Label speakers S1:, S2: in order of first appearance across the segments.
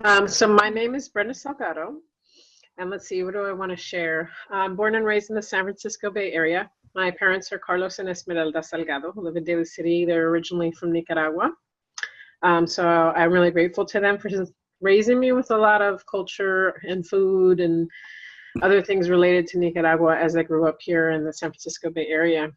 S1: So my name is Brenda Salgado, and let's see, what do I want to share? I'm born and raised in the San Francisco Bay Area. My parents are Carlos and Esmeralda Salgado, who live in Daly City. They're originally from Nicaragua. So I'm really grateful to them for raising me with a lot of culture and food and other things related to Nicaragua as I grew up here in the San Francisco Bay Area.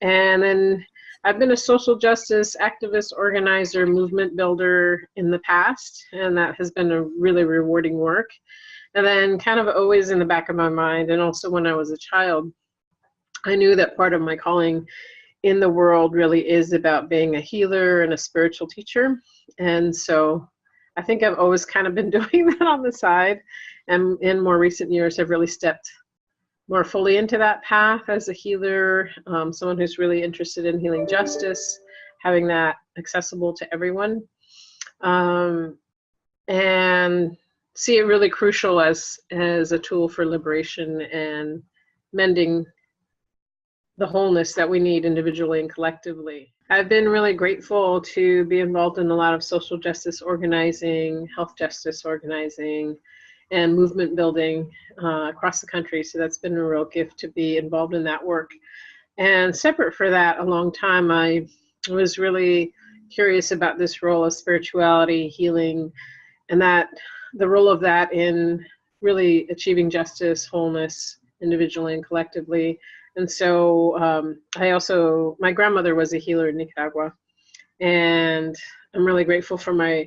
S1: And then I've been a social justice activist, organizer, movement builder in the past, and that has been a really rewarding work. And then kind of always in the back of my mind, and also when I was a child, I knew that part of my calling in the world really is about being a healer and a spiritual teacher. And so I think I've always kind of been doing that on the side. And in more recent years, I've really stepped more fully into that path as a healer, someone who's really interested in healing justice, having that accessible to everyone, and see it really crucial as a tool for liberation and mending the wholeness that we need individually and collectively. I've been really grateful to be involved in a lot of social justice organizing, health justice organizing, and movement building across the country. So that's been a real gift to be involved in that work. And separate for that, a long time, I was really curious about this role of spirituality, healing, and that the role of that in really achieving justice, wholeness, individually and collectively. And so my grandmother was a healer in Nicaragua, and I'm really grateful for my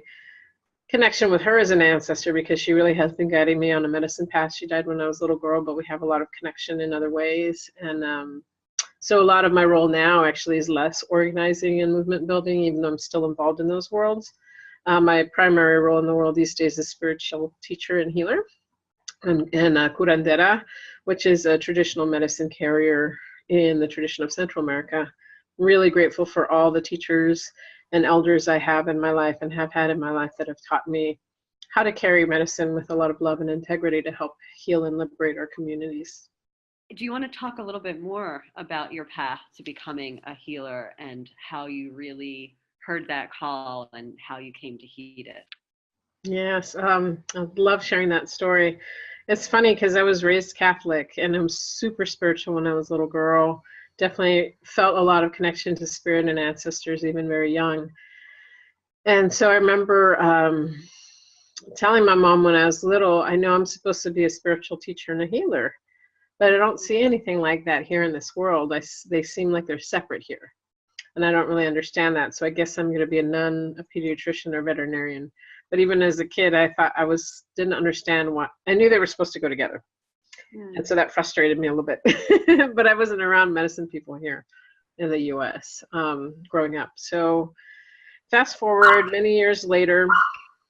S1: connection with her as an ancestor because she really has been guiding me on a medicine path. She died when I was a little girl, but we have a lot of connection in other ways. And so a lot of my role now actually is less organizing and movement building, even though I'm still involved in those worlds. My primary role in the world these days is spiritual teacher and healer, and Curandera, which is a traditional medicine carrier in the tradition of Central America. I'm really grateful for all the teachers and elders I have in my life and have had in my life that have taught me how to carry medicine with a lot of love and integrity to help heal and liberate our communities.
S2: Do you want to talk a little bit more about your path to becoming a healer and how you really heard that call and how you came to heed it?
S1: Yes, I love sharing that story. It's funny because I was raised Catholic and I'm super spiritual when I was a little girl. Definitely felt a lot of connection to spirit and ancestors even very young. And so I remember telling my mom when I was little, I know I'm supposed to be a spiritual teacher and a healer, but I don't see anything like that here in this world. They seem like they're separate here. And I don't really understand that. So I guess I'm going to be a nun, a pediatrician, or veterinarian. But even as a kid, I thought didn't understand what, I knew they were supposed to go together. And so that frustrated me a little bit. But I wasn't around medicine people here in the US growing up. So fast forward many years later,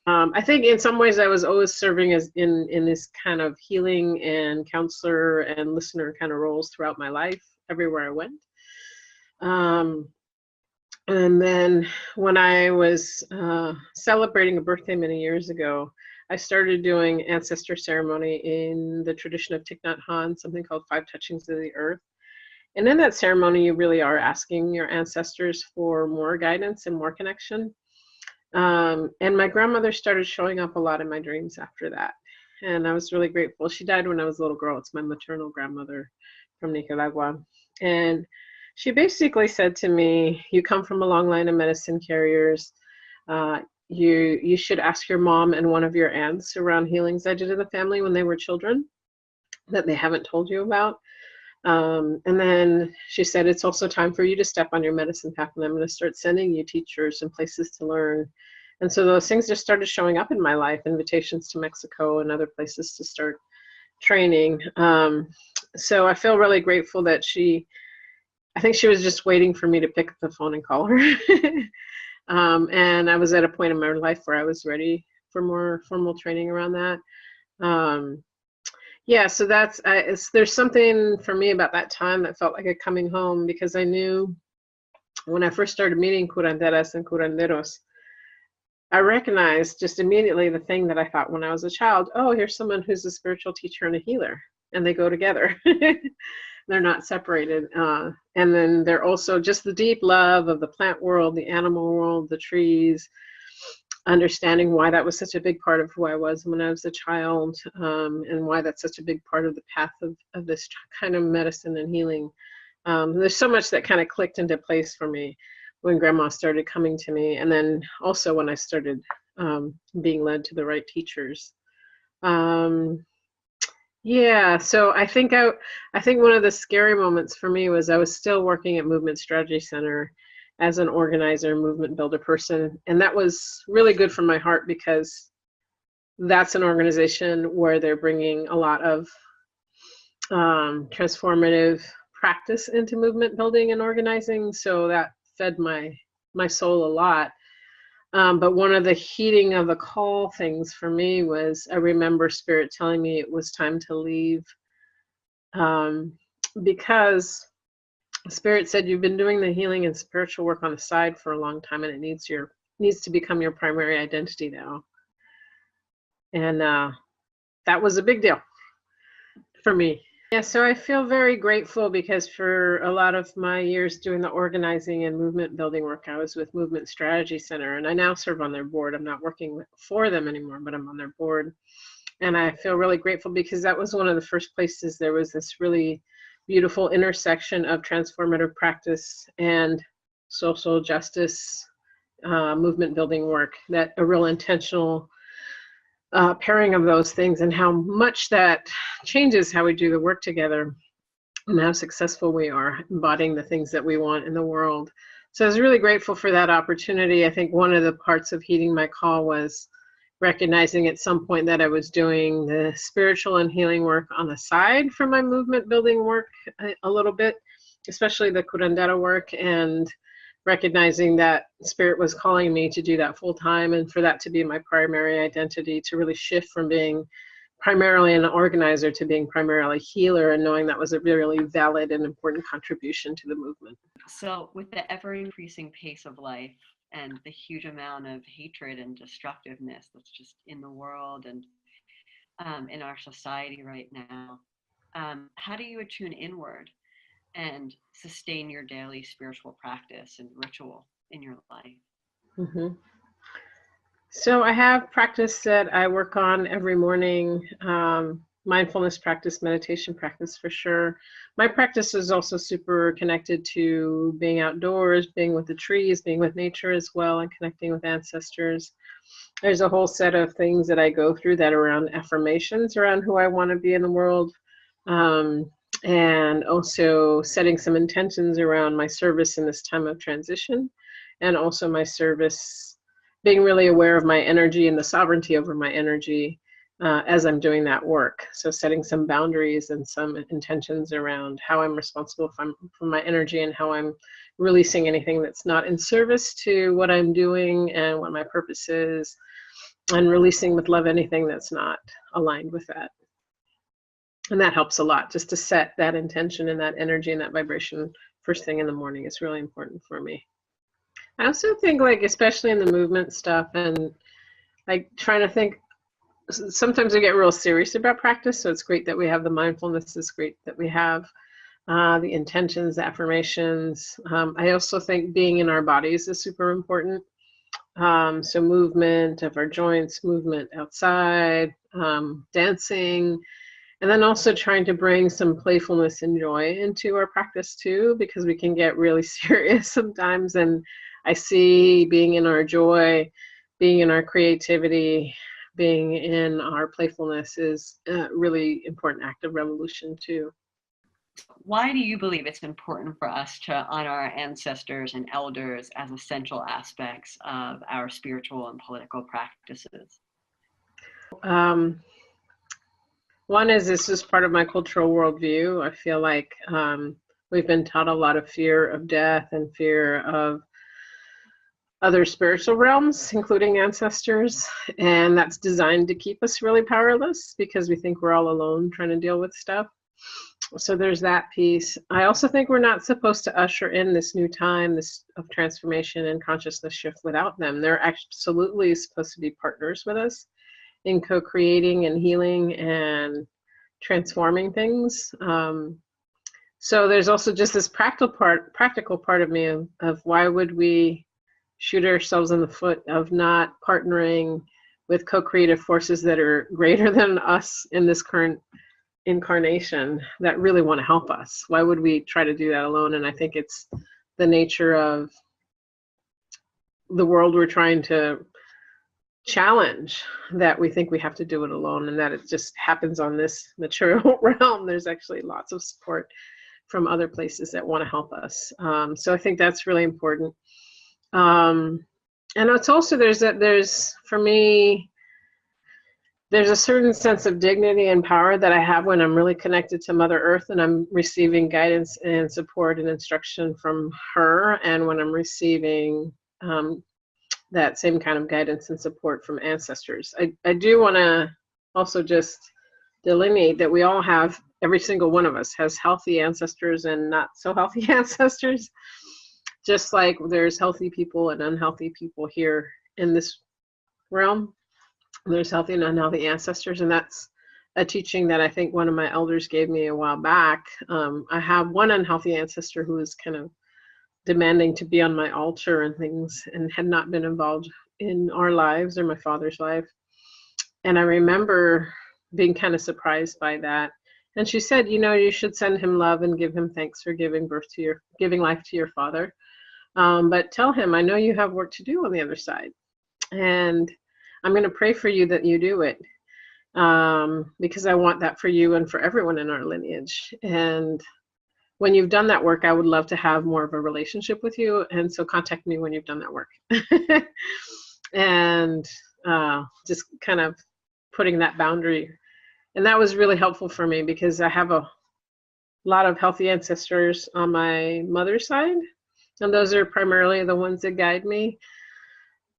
S1: I think in some ways I was always serving as in this kind of healing and counselor and listener kind of roles throughout my life, everywhere I went. And then when I was celebrating a birthday many years ago, I started doing ancestor ceremony in the tradition of Thich Nhat Hanh, something called 5 Touchings of the Earth. And in that ceremony, you really are asking your ancestors for more guidance and more connection. And my grandmother started showing up a lot in my dreams after that. And I was really grateful. She died when I was a little girl. It's my maternal grandmother from Nicaragua. And she basically said to me, you come from a long line of medicine carriers. You should ask your mom and one of your aunts around healings I did in the family when they were children that they haven't told you about. And then she said, it's also time for you to step on your medicine path, and I'm going to start sending you teachers and places to learn. And so those things just started showing up in my life, invitations to Mexico and other places to start training. So I feel really grateful that I think she was just waiting for me to pick up the phone and call her. And I was at a point in my life where I was ready for more formal training around that. Yeah, so there's something for me about that time that felt like a coming home, because I knew when I first started meeting curanderas and curanderos, I recognized just immediately the thing that I thought when I was a child, oh, here's someone who's a spiritual teacher and a healer, and they go together. They're not separated. And then they're also just the deep love of the plant world, the animal world, the trees, understanding why that was such a big part of who I was when I was a child, and why that's such a big part of the path of this kind of medicine and healing. There's so much that kind of clicked into place for me when Grandma started coming to me, and then also when I started being led to the right teachers. Yeah, so I think one of the scary moments for me was I was still working at Movement Strategy Center as an organizer, movement builder person, and that was really good for my heart because that's an organization where they're bringing a lot of transformative practice into movement building and organizing, so that fed my soul a lot. But one of the heeding of the call things for me was I remember Spirit telling me it was time to leave, because Spirit said you've been doing the healing and spiritual work on the side for a long time, and it needs to become your primary identity now. And that was a big deal for me. Yeah, so I feel very grateful because for a lot of my years doing the organizing and movement building work, I was with Movement Strategy Center, and I now serve on their board. I'm not working for them anymore, but I'm on their board. And I feel really grateful because that was one of the first places there was this really beautiful intersection of transformative practice and social justice movement building work, that a real intentional pairing of those things, and how much that changes how we do the work together and how successful we are embodying the things that we want in the world. So I was really grateful for that opportunity. I think one of the parts of heeding my call was recognizing at some point that I was doing the spiritual and healing work on the side from my movement building work a little bit, especially the Curandera work, and recognizing that Spirit was calling me to do that full time and for that to be my primary identity, to really shift from being primarily an organizer to being primarily healer, and knowing that was a really valid and important contribution to the movement.
S2: So with the ever increasing pace of life and the huge amount of hatred and destructiveness that's just in the world and in our society right now, how do you attune inward and sustain your daily spiritual practice and ritual in your life?
S1: Mm-hmm. So I have practice that I work on every morning, mindfulness practice, meditation practice for sure. My practice is also super connected to being outdoors, being with the trees, being with nature as well, and connecting with ancestors. There's a whole set of things that I go through that are around affirmations around who I want to be in the world. And also setting some intentions around my service in this time of transition, and also my service, being really aware of my energy and the sovereignty over my energy as I'm doing that work. So setting some boundaries and some intentions around how I'm responsible for my energy, and how I'm releasing anything that's not in service to what I'm doing and what my purpose is, and releasing with love anything that's not aligned with that. And that helps a lot, just to set that intention and that energy and that vibration first thing in the morning is really important for me. I also think, like, especially in the movement stuff, and like trying to think, sometimes I get real serious about practice. So it's great that we have the mindfulness. It's great that we have the intentions, the affirmations. I also think being in our bodies is super important. So movement of our joints, movement outside, dancing. And then also trying to bring some playfulness and joy into our practice too, because we can get really serious sometimes. And I see being in our joy, being in our creativity, being in our playfulness is a really important act of revolution too.
S2: Why do you believe it's important for us to honor our ancestors and elders as essential aspects of our spiritual and political practices?
S1: One is, this is part of my cultural worldview. I feel like we've been taught a lot of fear of death and fear of other spiritual realms, including ancestors, and that's designed to keep us really powerless because we think we're all alone trying to deal with stuff. So there's that piece. I also think we're not supposed to usher in this new time, this of transformation and consciousness shift without them. They're absolutely supposed to be partners with us in co-creating and healing and transforming things. So there's also just this practical part of me of why would we shoot ourselves in the foot of not partnering with co-creative forces that are greater than us in this current incarnation that really want to help us. Why would we try to do that alone? And I think it's the nature of the world we're trying to challenge, that we think we have to do it alone, and that it just happens on this material realm. There's actually lots of support from other places that want to help us. So I think that's really important. And it's also, for me, there's a certain sense of dignity and power that I have when I'm really connected to Mother Earth and I'm receiving guidance and support and instruction from her, and when I'm receiving that same kind of guidance and support from ancestors. I do want to also just delineate that we all have, every single one of us has healthy ancestors and not so healthy ancestors. Just like there's healthy people and unhealthy people here in this realm, there's healthy and unhealthy ancestors. And that's a teaching that I think one of my elders gave me a while back. I have one unhealthy ancestor who is kind of demanding to be on my altar and things, and had not been involved in our lives or my father's life. And I remember being kind of surprised by that. And she said, you should send him love and give him thanks for giving life to your father. But tell him, I know you have work to do on the other side. And I'm going to pray for you that you do it. Because I want that for you and for everyone in our lineage. And when you've done that work, I would love to have more of a relationship with you. And so contact me when you've done that work. And just kind of putting that boundary. And that was really helpful for me because I have a lot of healthy ancestors on my mother's side. And those are primarily the ones that guide me.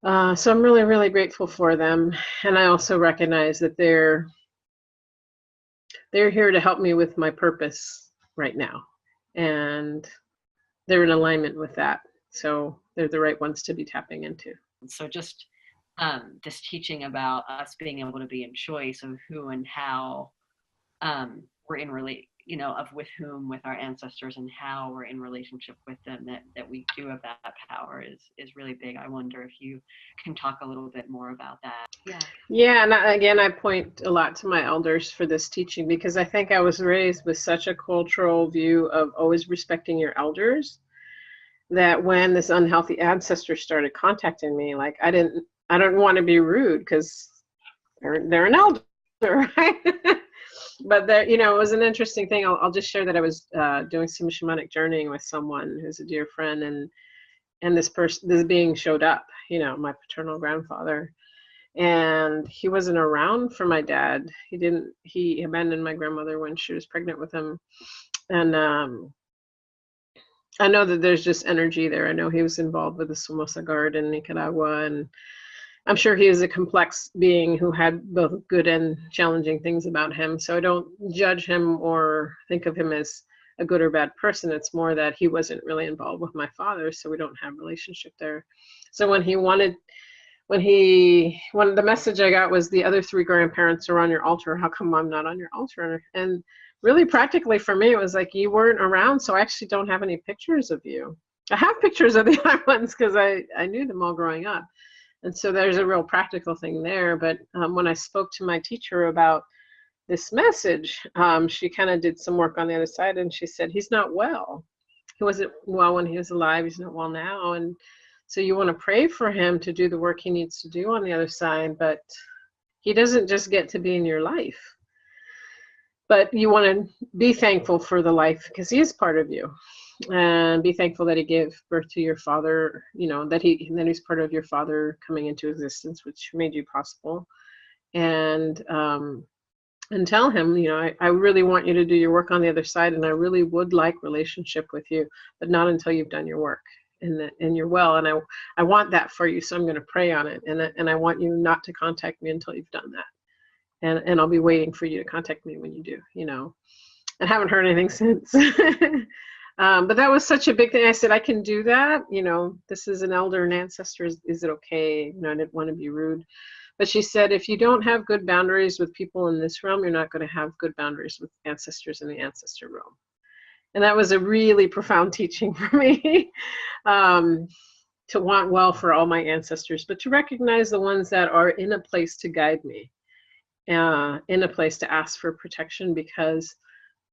S1: So I'm really, really grateful for them. And I also recognize that they're here to help me with my purpose right now. And they're in alignment with that. So they're the right ones to be tapping into.
S2: So just this teaching about us being able to be in choice of who and how we're in with whom, with our ancestors, and how we're in relationship with them, that we do have that power is really big. I wonder if you can talk a little bit more about that.
S1: Yeah, and again, I point a lot to my elders for this teaching, because I think I was raised with such a cultural view of always respecting your elders, that when this unhealthy ancestor started contacting me, like I don't want to be rude because they're an elder, right? But it was an interesting thing. I'll just share that I was doing some shamanic journeying with someone who's a dear friend, and this being showed up, my paternal grandfather, and he wasn't around for my dad. He abandoned my grandmother when she was pregnant with him, and I know that there's just energy there. I know he was involved with the Somoza Guard in Nicaragua, and I'm sure he is a complex being who had both good and challenging things about him. So I don't judge him or think of him as a good or bad person. It's more that he wasn't really involved with my father, so we don't have a relationship there. So when the message I got was, the other 3 grandparents are on your altar, how come I'm not on your altar? And really practically for me, it was like, you weren't around, so I actually don't have any pictures of you. I have pictures of the other ones because I knew them all growing up. And so there's a real practical thing there. But when I spoke to my teacher about this message, she kind of did some work on the other side, and she said, he's not well. He wasn't well when he was alive. He's not well now. And so you want to pray for him to do the work he needs to do on the other side, but he doesn't just get to be in your life. But you want to be thankful for the life, because he is part of you. And be thankful that he gave birth to your father, that he's part of your father coming into existence, which made you possible. And tell him, I really want you to do your work on the other side, and I really would like relationship with you, but not until you've done your work and you're well. And I want that for you, so I'm going to pray on it. And I want you not to contact me until you've done that. And I'll be waiting for you to contact me when you do, and haven't heard anything since. But that was such a big thing. I said, I can do that. This is an elder and ancestor. Is it okay? I didn't want to be rude. But she said, if you don't have good boundaries with people in this realm, you're not going to have good boundaries with ancestors in the ancestor realm. And that was a really profound teaching for me, to want well for all my ancestors, but to recognize the ones that are in a place to guide me, in a place to ask for protection because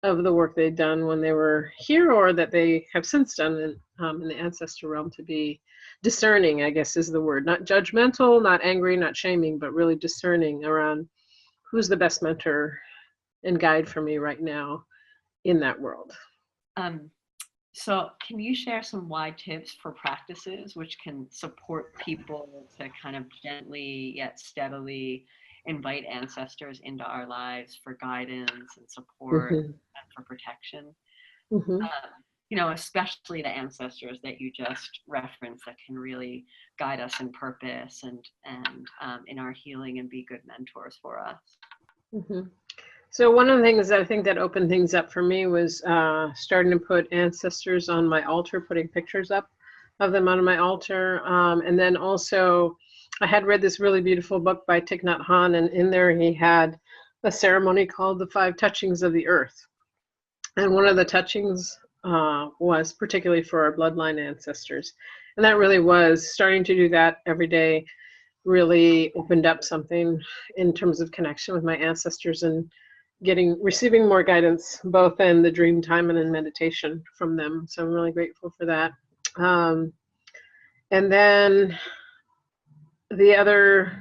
S1: of the work they've done when they were here, or that they have since done in the ancestor realm, to be discerning, I guess is the word. Not judgmental, not angry, not shaming, but really discerning around who's the best mentor and guide for me right now in that world.
S2: So can you share some wide tips for practices which can support people to kind of gently yet steadily invite ancestors into our lives for guidance and support and for protection? You know, especially the ancestors that you just referenced that can really guide us in purpose and in our healing and be good mentors for us.
S1: So one of the things that I think that opened things up for me was starting to put ancestors on my altar, putting pictures up of them on my altar. And then also I had read this really beautiful book by Thich Nhat Hanh, and in there he had a ceremony called the 5 touchings of the earth. And one of the touchings was particularly for our bloodline ancestors. And that really was starting to do that every day, really opened up something in terms of connection with my ancestors and receiving more guidance, both in the dream time and in meditation from them. So I'm really grateful for that. And then the other,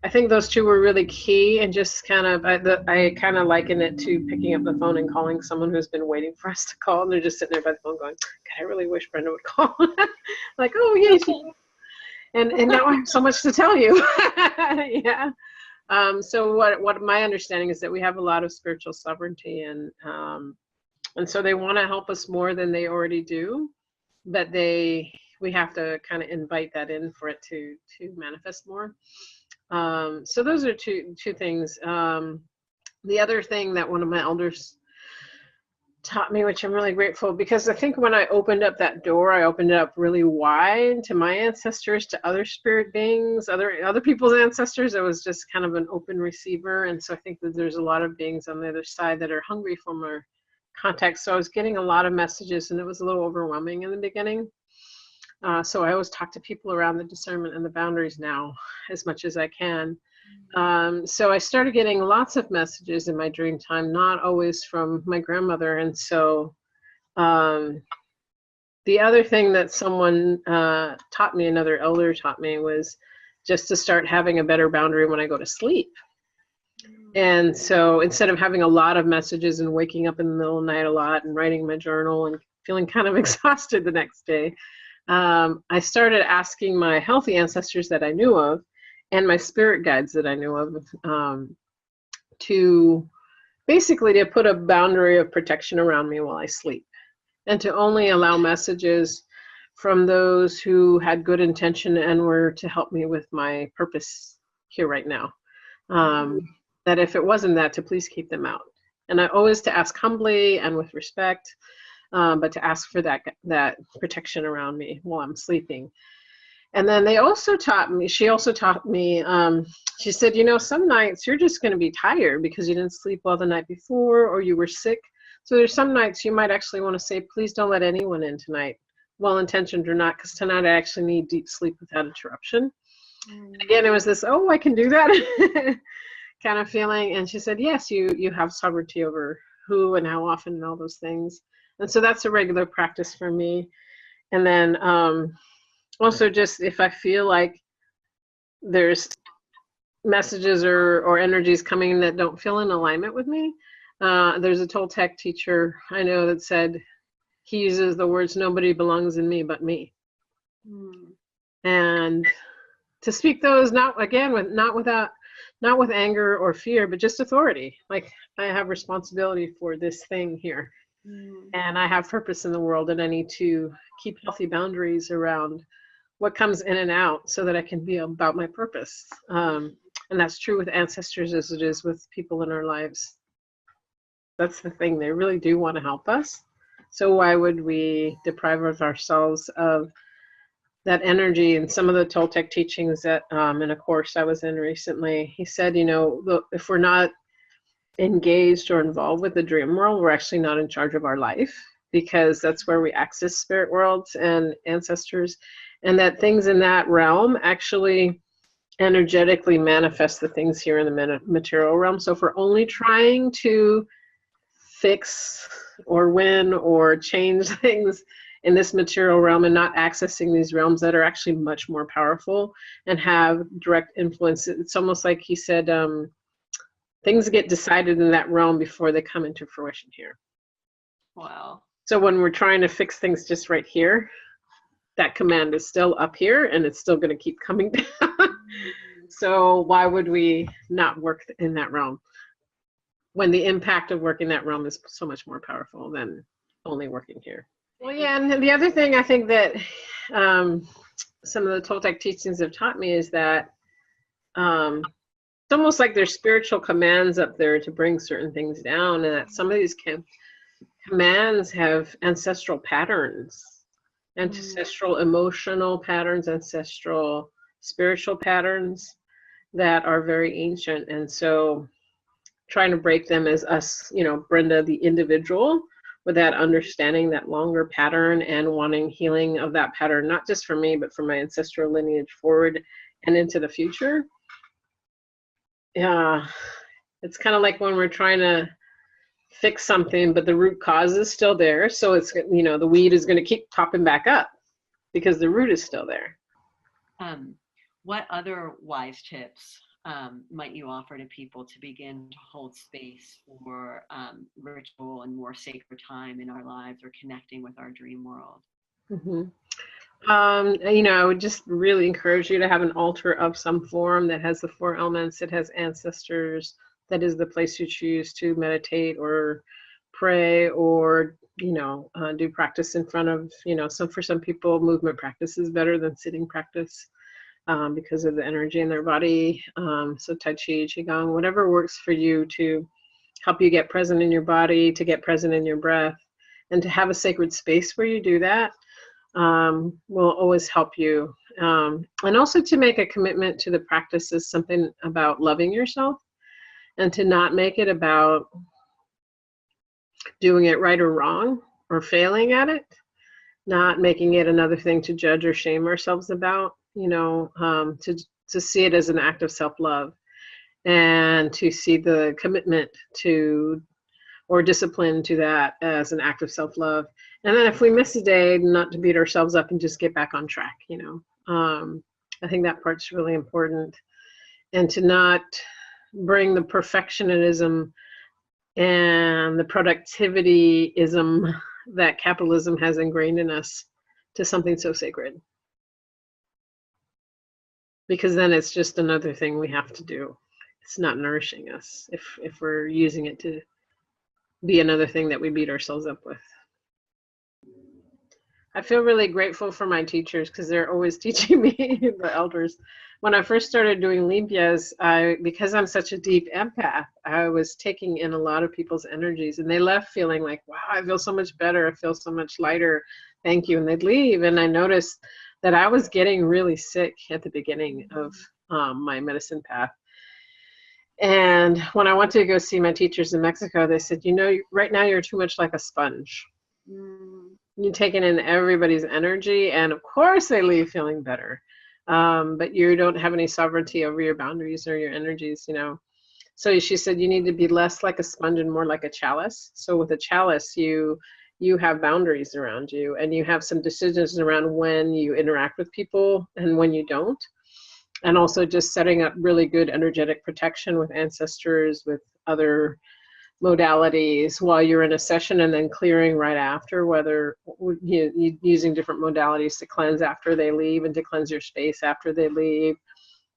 S1: I think those two were really key, and just kind of, I kind of liken it to picking up the phone and calling someone who's been waiting for us to call, and they're just sitting there by the phone going, God, I really wish Brenda would call. Like, oh, yes. And now I have so much to tell you. Yeah. So what my understanding is that we have a lot of spiritual sovereignty, and so they want to help us more than they already do, but we have to kind of invite that in for it to manifest more. So those are two things. The other thing that one of my elders taught me, which I'm really grateful, because I think when I opened up that door, I opened it up really wide to my ancestors, to other spirit beings, other people's ancestors. I was just kind of an open receiver. And so I think that there's a lot of beings on the other side that are hungry for more contact. So I was getting a lot of messages, and it was a little overwhelming in the beginning. So I always talk to people around the discernment and the boundaries now as much as I can. So I started getting lots of messages in my dream time, not always from my grandmother. And so the other thing that someone taught me, another elder taught me, was just to start having a better boundary when I go to sleep. And so instead of having a lot of messages and waking up in the middle of the night a lot and writing my journal and feeling kind of exhausted the next day, I started asking my healthy ancestors that I knew of and my spirit guides that I knew of to basically to put a boundary of protection around me while I sleep, and to only allow messages from those who had good intention and were to help me with my purpose here right now. That if it wasn't that, to please keep them out. And I always to ask humbly and with respect, but to ask for that protection around me while I'm sleeping. And then she also taught me, she said, you know, some nights you're just going to be tired because you didn't sleep well the night before, or you were sick. So there's some nights you might actually want to say, please don't let anyone in tonight, well-intentioned or not, because tonight I actually need deep sleep without interruption. Again, it was this, oh, I can do that kind of feeling. And she said, yes, you have sovereignty over who and how often and all those things. And so that's a regular practice for me. And then also just if I feel like there's messages or energies coming in that don't feel in alignment with me, there's a Toltec teacher I know that said he uses the words, nobody belongs in me but me. And to speak those, not with anger or fear, but just authority. Like, I have responsibility for this thing here. And I have purpose in the world, and I need to keep healthy boundaries around what comes in and out so that I can be about my purpose. And that's true with ancestors as it is with people in our lives. That's the thing. They really do want to help us. So why would we deprive ourselves of that energy? And some of the Toltec teachings that in a course I was in recently, he said, you know, if we're not engaged or involved with the dream world, we're actually not in charge of our life. because that's where we access spirit worlds and ancestors, and that things in that realm actually energetically manifest the things here in the material realm. So if we're only trying to fix or win or change things in this material realm and not accessing these realms that are actually much more powerful and have direct influence, it's almost like he said, things get decided in that realm before they come into fruition here.
S2: Wow.
S1: So when we're trying to fix things just right here, that command is still up here and it's still going to keep coming down. So why would we not work in that realm when the impact of working that realm is so much more powerful than only working here? Well, yeah, and the other thing I think that some of the Toltec teachings have taught me is that it's almost like there's spiritual commands up there to bring certain things down, and that some of these commands have ancestral patterns, ancestral emotional patterns, ancestral spiritual patterns that are very ancient. And so trying to break them as us, you know, Brenda, the individual, with that understanding, that longer pattern, and wanting healing of that pattern, not just for me, but for my ancestral lineage forward and into the future. Yeah, it's kind of like when we're trying to fix something, but the root cause is still there. So it's, you know, the weed is going to keep popping back up because the root is still there.
S2: What other wise tips might you offer to people to begin to hold space for ritual and more sacred time in our lives, or connecting with our dream world?
S1: Mm-hmm. You know, I would just really encourage you to have an altar of some form that has the 4 elements. It has ancestors. That is the place you choose to meditate or pray, or, you know, do practice in front of, you know, for some people, movement practice is better than sitting practice because of the energy in their body. So Tai Chi, Qigong, whatever works for you to help you get present in your body, to get present in your breath, and to have a sacred space where you do that. Will always help you. And also to make a commitment to the practice is something about loving yourself, and to not make it about doing it right or wrong or failing at it, not making it another thing to judge or shame ourselves about, you know, to see it as an act of self-love, and to see the commitment to or discipline to that as an act of self-love. And then if we miss a day, not to beat ourselves up and just get back on track, you know. I think that part's really important. And to not bring the perfectionism and the productivityism that capitalism has ingrained in us to something so sacred. Because then it's just another thing we have to do. It's not nourishing us if we're using it to be another thing that we beat ourselves up with. I feel really grateful for my teachers because they're always teaching me, the elders. When I first started doing limpias, because I'm such a deep empath, I was taking in a lot of people's energies, and they left feeling like, wow, I feel so much better. I feel so much lighter. Thank you. And they'd leave. And I noticed that I was getting really sick at the beginning of my medicine path. And when I went to go see my teachers in Mexico, they said, you know, right now you're too much like a sponge. You're taking in everybody's energy, and of course they leave feeling better. But you don't have any sovereignty over your boundaries or your energies, you know. So she said, you need to be less like a sponge and more like a chalice. So with a chalice, you have boundaries around you, and you have some decisions around when you interact with people and when you don't. And also just setting up really good energetic protection with ancestors, with other modalities while you're in a session, and then clearing right after, whether using different modalities to cleanse after they leave and to cleanse your space after they leave.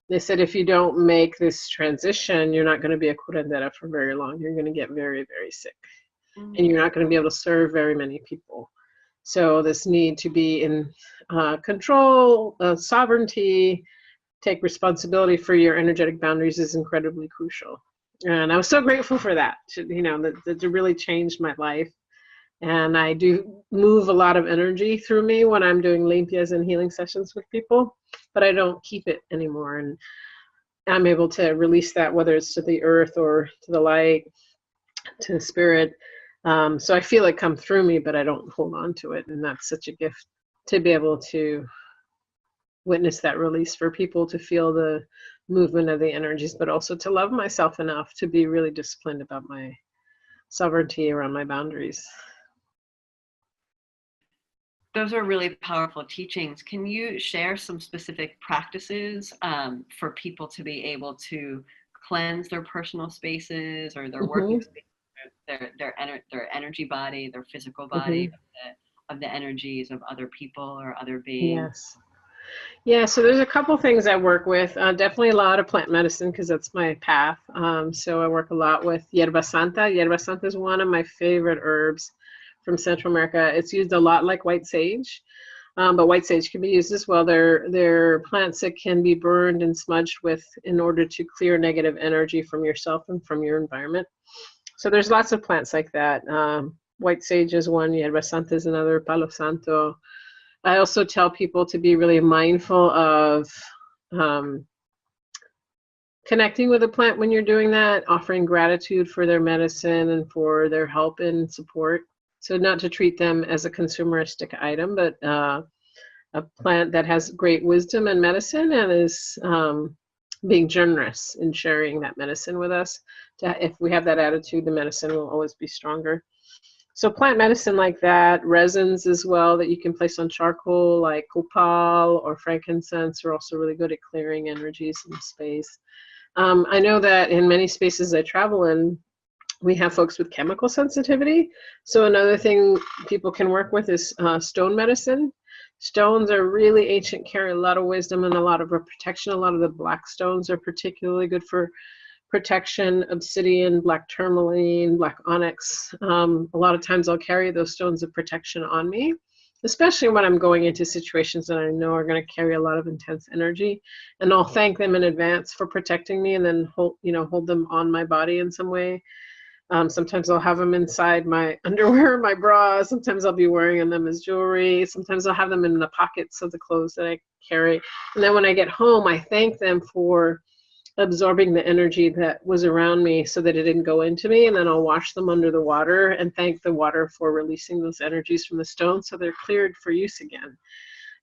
S1: They said if you don't make this transition, you're not going to be a curandera for very long. You're going to get very, very sick, and you're not going to be able to serve very many people. So this need to be in control, sovereignty, take responsibility for your energetic boundaries is incredibly crucial. And I was so grateful for that, you know, that really changed my life. And I do move a lot of energy through me when I'm doing limpias and healing sessions with people, but I don't keep it anymore. And I'm able to release that, whether it's to the earth or to the light, to the spirit, So I feel it come through me, but I don't hold on to it. And that's such a gift to be able to witness that release, for people to feel the movement of the energies, but also to love myself enough to be really disciplined about my sovereignty around my boundaries.
S2: Those are really powerful teachings. Can you share some specific practices for people to be able to cleanse their personal spaces or their working spaces, their energy body, their physical body, of the energies of other people or other beings?
S1: Yes. Yeah, so there's a couple things I work with. Definitely a lot of plant medicine, because that's my path. So I work a lot with yerba santa. Yerba santa is one of my favorite herbs from Central America. It's used a lot like white sage, but white sage can be used as well. They're plants that can be burned and smudged with in order to clear negative energy from yourself and from your environment. So there's lots of plants like that. White sage is one, yerba santa is another, palo santo. I also tell people to be really mindful of connecting with a plant when you're doing that, offering gratitude for their medicine and for their help and support. So not to treat them as a consumeristic item, but a plant that has great wisdom and medicine, and is being generous in sharing that medicine with us. If we have that attitude, the medicine will always be stronger. So plant medicine like that, resins as well that you can place on charcoal, like copal or frankincense, are also really good at clearing energies in space. I know that in many spaces I travel in, we have folks with chemical sensitivity. So another thing people can work with is stone medicine. Stones are really ancient, carry a lot of wisdom and a lot of protection. A lot of the black stones are particularly good for protection: obsidian, black tourmaline, black onyx. A lot of times I'll carry those stones of protection on me, especially when I'm going into situations that I know are going to carry a lot of intense energy, and I'll thank them in advance for protecting me, and then hold them on my body in some way. Sometimes I'll have them inside my underwear, my bra. Sometimes I'll be wearing them as jewelry. Sometimes I'll have them in the pockets of the clothes that I carry. And then when I get home, I thank them for absorbing the energy that was around me so that it didn't go into me, and then I'll wash them under the water and thank the water for releasing those energies from the stone so they're cleared for use again.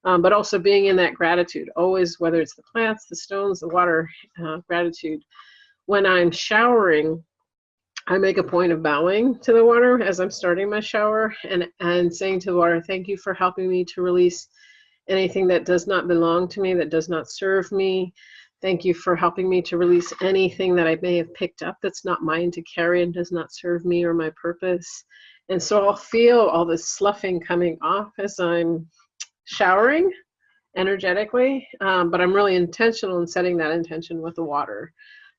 S1: But also being in that gratitude, always, whether it's the plants, the stones, the water, gratitude. When I'm showering, I make a point of bowing to the water as I'm starting my shower, and saying to the water, thank you for helping me to release anything that does not belong to me, that does not serve me. Thank you for helping me to release anything that I may have picked up that's not mine to carry and does not serve me or my purpose. And so I'll feel all this sloughing coming off as I'm showering energetically, but I'm really intentional in setting that intention with the water.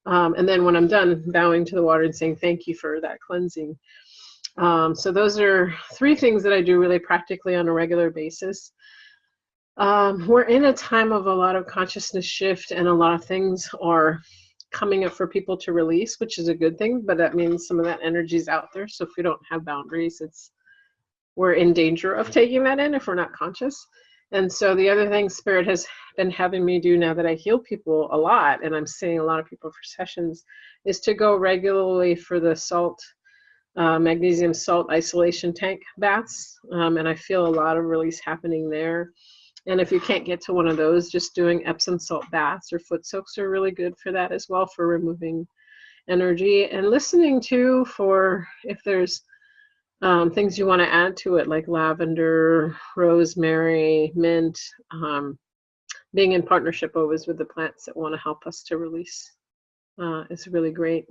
S1: And then when I'm done, bowing to the water and saying thank you for that cleansing. So those are 3 things that I do really practically on a regular basis. We're in a time of a lot of consciousness shift, and a lot of things are coming up for people to release, which is a good thing, but that means some of that energy is out there. So if we don't have boundaries, we're in danger of taking that in if we're not conscious. And so the other thing Spirit has been having me do, now that I heal people a lot, and I'm seeing a lot of people for sessions, is to go regularly for the magnesium salt isolation tank baths. And I feel a lot of release happening there. And if you can't get to one of those, just doing Epsom salt baths or foot soaks are really good for that as well, for removing energy. And listening to for if there's things you want to add to it, like lavender, rosemary, mint, being in partnership always with the plants that want to help us to release is really great.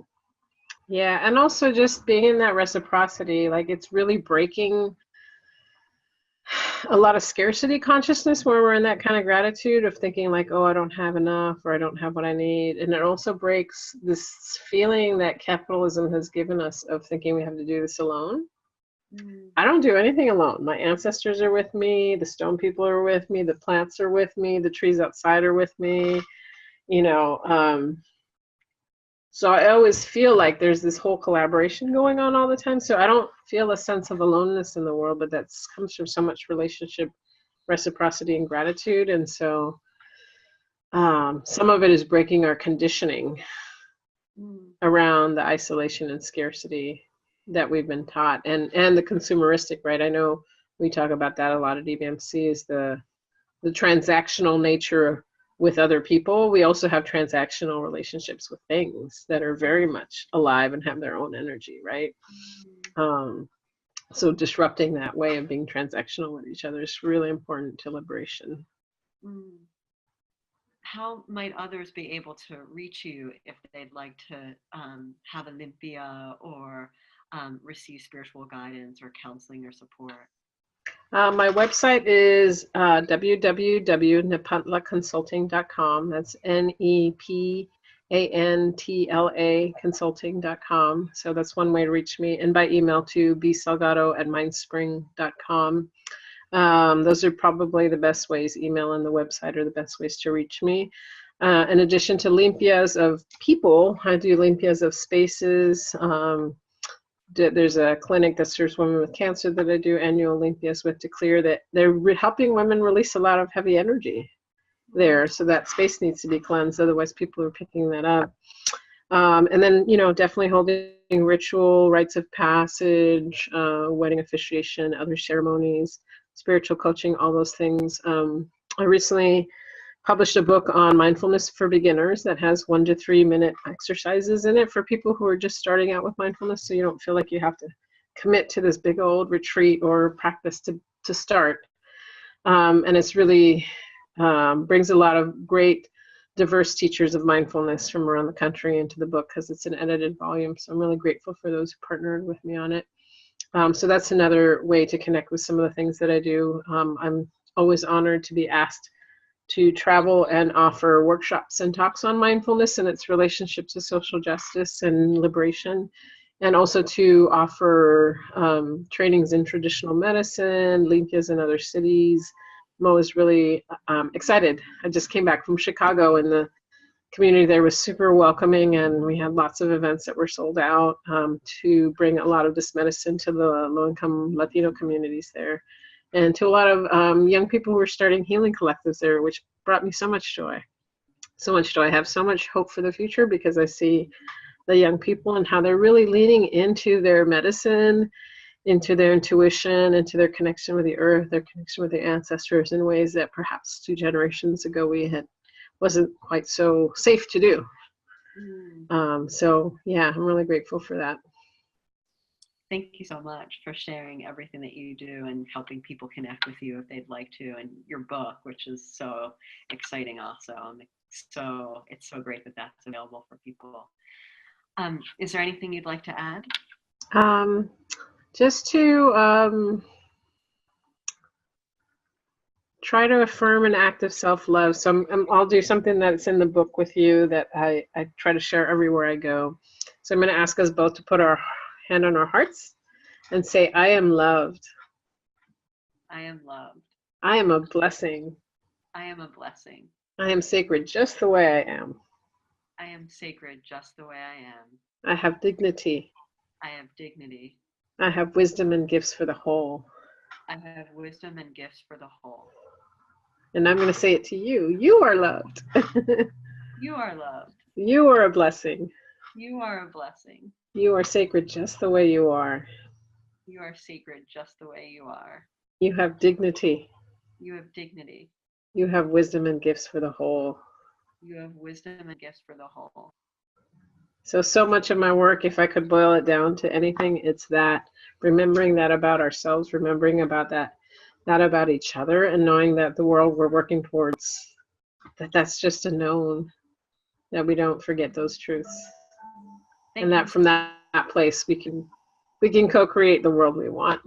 S1: Yeah, and also just being in that reciprocity, like it's really breaking a lot of scarcity consciousness where we're in that kind of gratitude of thinking like, oh, I don't have enough, or I don't have what I need. And it also breaks this feeling that capitalism has given us of thinking we have to do this alone. I don't do anything alone. My ancestors are with me, the stone people are with me, the plants are with me, the trees outside are with me, so I always feel like there's this whole collaboration going on all the time. So I don't feel a sense of aloneness in the world, but that comes from so much relationship, reciprocity, and gratitude. And so some of it is breaking our conditioning around the isolation and scarcity that we've been taught, and the consumeristic, right? I know we talk about that a lot at EBMC, is the transactional nature with other people. We also have transactional relationships with things that are very much alive and have their own energy, right? So disrupting that way of being transactional with each other is really important to liberation.
S2: How might others be able to reach you if they'd like to have Olympia or receive spiritual guidance or counseling or support?
S1: My website is www.nepantlaconsulting.com. That's NEPANTLA consulting.com. So that's one way to reach me, and by email to bsalgado@mindspring.com. Those are probably the best ways. Email and the website are the best ways to reach me. In addition to limpias of people, I do limpias of spaces. There's a clinic that serves women with cancer that I do annual limpias with, to clear that. They're helping women release a lot of heavy energy there. So that space needs to be cleansed. Otherwise, people are picking that up. And then, definitely holding ritual, rites of passage, wedding officiation, other ceremonies, spiritual coaching, all those things. I recently published a book on mindfulness for beginners that has 1 to 3 minute exercises in it for people who are just starting out with mindfulness, so you don't feel like you have to commit to this big old retreat or practice to start. And it's really brings a lot of great diverse teachers of mindfulness from around the country into the book, because it's an edited volume. So I'm really grateful for those who partnered with me on it. So that's another way to connect with some of the things that I do. I'm always honored to be asked to travel and offer workshops and talks on mindfulness and its relationship to social justice and liberation, and also to offer trainings in traditional medicine, limpias in other cities. I'm always really excited. I just came back from Chicago, and the community there was super welcoming, and we had lots of events that were sold out to bring a lot of this medicine to the low-income Latino communities there, and to a lot of young people who were starting healing collectives there, which brought me so much joy. So much joy. I have so much hope for the future, because I see the young people and how they're really leaning into their medicine, into their intuition, into their connection with the earth, their connection with their ancestors in ways that perhaps 2 generations ago wasn't quite so safe to do. So yeah, I'm really grateful for that.
S2: Thank you so much for sharing everything that you do and helping people connect with you if they'd like to, and your book, which is so exciting also. So it's so great that that's available for people. Is there anything you'd like to add?
S1: Just to try to affirm an act of self-love. So I'll do something that's in the book with you that I try to share everywhere I go. So I'm going to ask us both to put our hand on our hearts and say, I am loved.
S2: I am loved.
S1: I am a blessing.
S2: I am a blessing.
S1: I am sacred just the way I am.
S2: I am sacred just the way I am.
S1: I have dignity.
S2: I have dignity.
S1: I have wisdom and gifts for the whole.
S2: I have wisdom and gifts for the whole.
S1: And I'm going to say it to you. You are loved.
S2: You are loved.
S1: You are a blessing.
S2: You are a blessing.
S1: You are sacred just the way you are.
S2: You are sacred just the way you are.
S1: You have dignity.
S2: You have dignity.
S1: You have wisdom and gifts for the whole.
S2: You have wisdom and gifts for the whole.
S1: So much of my work, if I could boil it down to anything, it's that, remembering that about ourselves, remembering about that about each other, and knowing that the world we're working towards, that's just a known, that we don't forget those truths. And that from that place we can co-create the world we want.